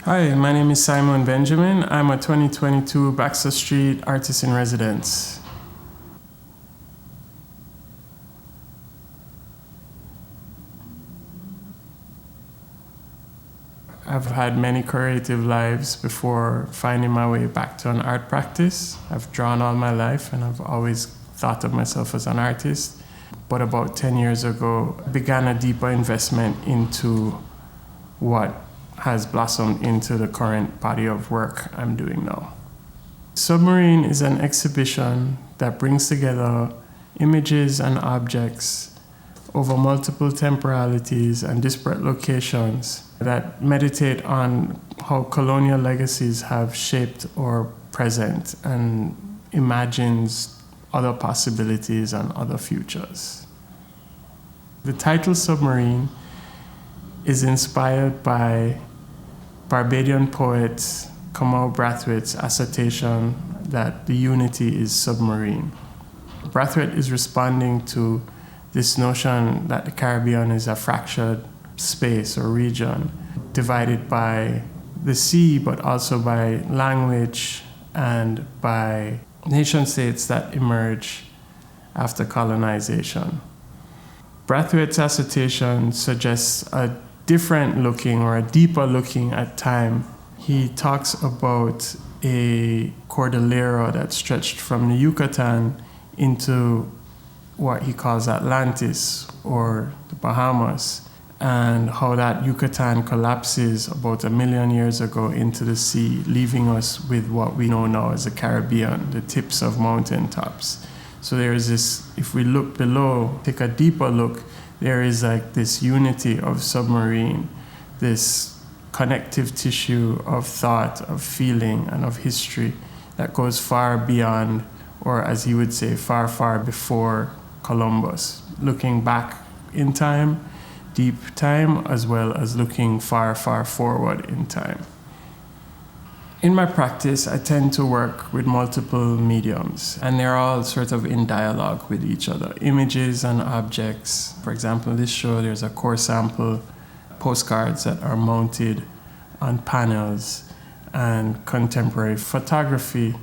Hi, my name is Simon Benjamin. I'm a 2022 Baxter Street artist in residence. I've had many creative lives before finding my way back to an art practice. I've drawn all my life and I've always thought of myself as an artist. But about 10 years ago, I began a deeper investment into what has blossomed into the current body of work I'm doing now. Submarine is an exhibition that brings together images and objects over multiple temporalities and disparate locations that meditate on how colonial legacies have shaped our present and imagines other possibilities and other futures. The title Submarine is inspired by Barbadian poet Kamau Brathwaite's assertion that the unity is submarine. Brathwaite is responding to this notion that the Caribbean is a fractured space or region divided by the sea, but also by language and by nation states that emerge after colonization. Brathwaite's assertion suggests a different looking or a deeper looking at time. He talks about a cordillera that stretched from the Yucatan into what he calls Atlantis or the Bahamas, and how that Yucatan collapses about 1 million years ago into the sea, leaving us with what we know now as the Caribbean, the tips of mountaintops. So there is this, if we look below, take a deeper look, there is like this unity of submarine, this connective tissue of thought, of feeling, and of history that goes far beyond, or as he would say, far, far before Columbus, looking back in time, deep time, as well as looking far, far forward in time. In my practice, I tend to work with multiple mediums, and they're all sort of in dialogue with each other. Images and objects. For example, in this show, there's a core sample, postcards that are mounted on panels, and contemporary photography,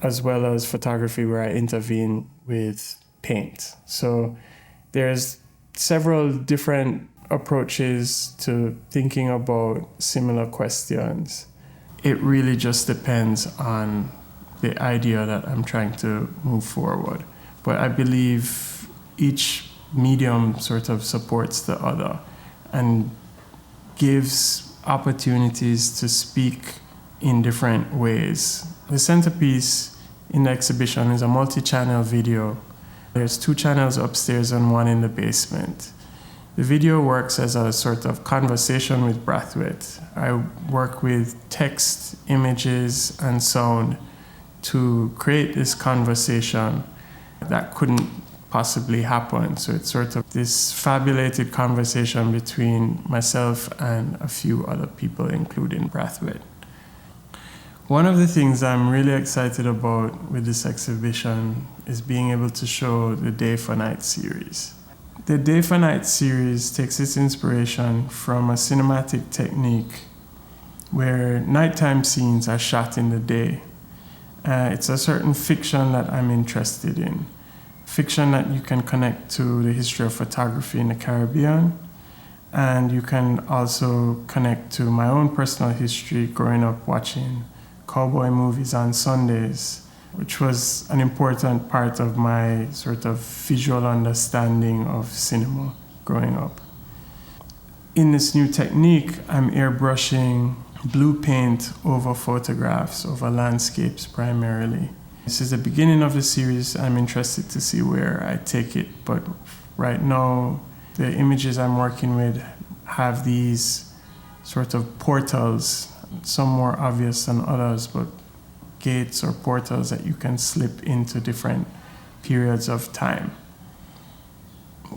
as well as photography where I intervene with paint. So there's several different approaches to thinking about similar questions. It really just depends on the idea that I'm trying to move forward. But I believe each medium sort of supports the other and gives opportunities to speak in different ways. The centerpiece in the exhibition is a multi-channel video. There's 2 channels upstairs and 1 in the basement. The video works as a sort of conversation with Brathwaite. I work with text, images, and sound to create this conversation that couldn't possibly happen. So it's sort of this fabulated conversation between myself and a few other people, including Brathwaite. One of the things I'm really excited about with this exhibition is being able to show the Day for Night series. The Day for Night series takes its inspiration from a cinematic technique where nighttime scenes are shot in the day. It's a certain fiction that I'm interested in. Fiction that you can connect to the history of photography in the Caribbean, and you can also connect to my own personal history growing up watching cowboy movies on Sundays, which was an important part of my sort of visual understanding of cinema growing up. In this new technique, I'm airbrushing blue paint over photographs, over landscapes primarily. This is the beginning of the series. I'm interested to see where I take it, but right now, the images I'm working with have these sort of portals, some more obvious than others, but gates or portals that you can slip into different periods of time.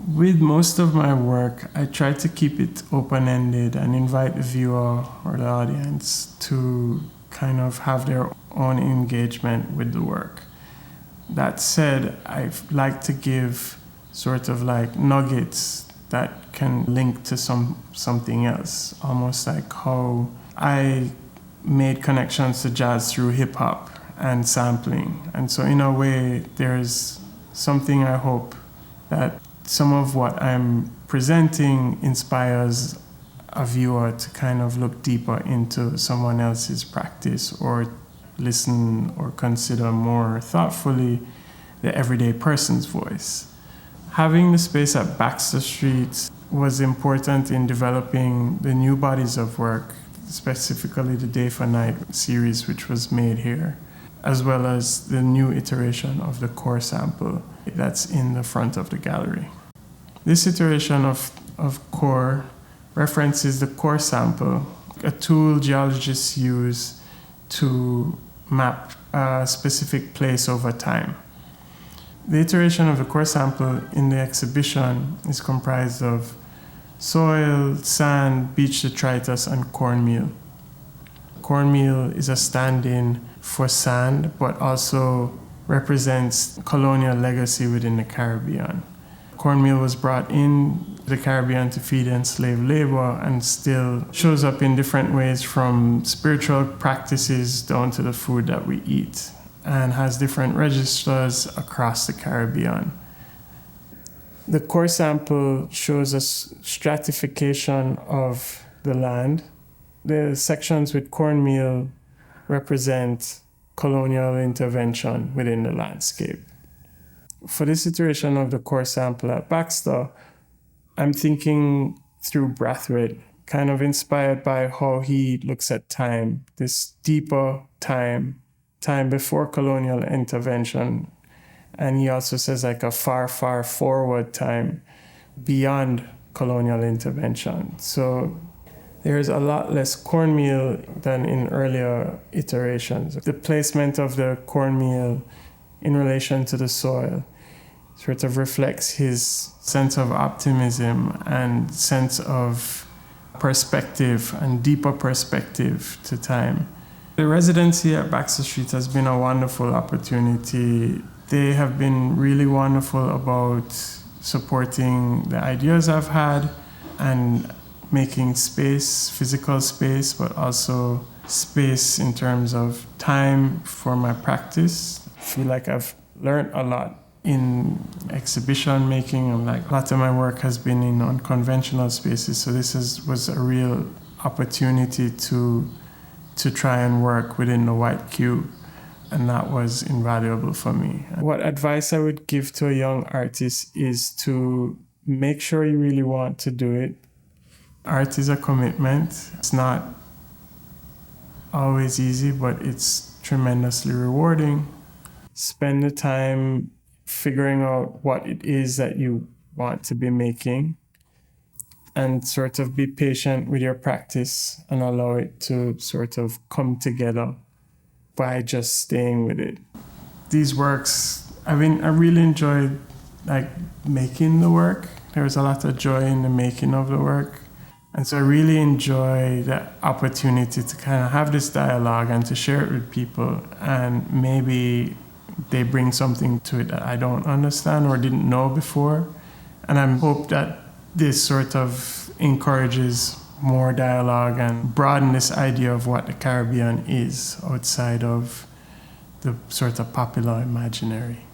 With most of my work, I try to keep it open-ended and invite the viewer or the audience to kind of have their own engagement with the work. That said, I like to give sort of like nuggets that can link to something else, almost like how I made connections to jazz through hip hop and sampling. And so in a way, there's something I hope that some of what I'm presenting inspires a viewer to kind of look deeper into someone else's practice or listen or consider more thoughtfully the everyday person's voice. Having the space at Baxter Street was important in developing the new bodies of work, specifically the Day for Night series, which was made here, as well as the new iteration of the core sample that's in the front of the gallery. This iteration of core references the core sample, a tool geologists use to map a specific place over time. The iteration of the core sample in the exhibition is comprised of soil, sand, beach detritus, and cornmeal. Cornmeal is a stand-in for sand, but also represents colonial legacy within the Caribbean. Cornmeal was brought in the Caribbean to feed enslaved labor and still shows up in different ways, from spiritual practices down to the food that we eat, and has different registers across the Caribbean. The core sample shows a stratification of the land. The sections with cornmeal represent colonial intervention within the landscape. For this iteration of the core sample at Baxter, I'm thinking through Brathwaite, kind of inspired by how he looks at time, this deeper time before colonial intervention. And he also says like a far, far forward time beyond colonial intervention. So there's a lot less cornmeal than in earlier iterations. The placement of the cornmeal in relation to the soil sort of reflects his sense of optimism and sense of perspective and deeper perspective to time. The residency at Baxter Street has been a wonderful opportunity. They have been really wonderful about supporting the ideas I've had and making space, physical space, but also space in terms of time for my practice. I feel like I've learned a lot in exhibition making, and like a lot of my work has been in unconventional spaces. So this was a real opportunity to try and work within the white cube, and that was invaluable for me. What advice I would give to a young artist is to make sure you really want to do it. Art is a commitment. It's not always easy, but it's tremendously rewarding. Spend the time figuring out what it is that you want to be making, and sort of be patient with your practice and allow it to sort of come together by just staying with it. These works, I really enjoyed like making the work. There was a lot of joy in the making of the work. And so I really enjoy the opportunity to kind of have this dialogue and to share it with people, and maybe they bring something to it that I don't understand or didn't know before. And I hope that this sort of encourages more dialogue and broaden this idea of what the Caribbean is outside of the sort of popular imaginary.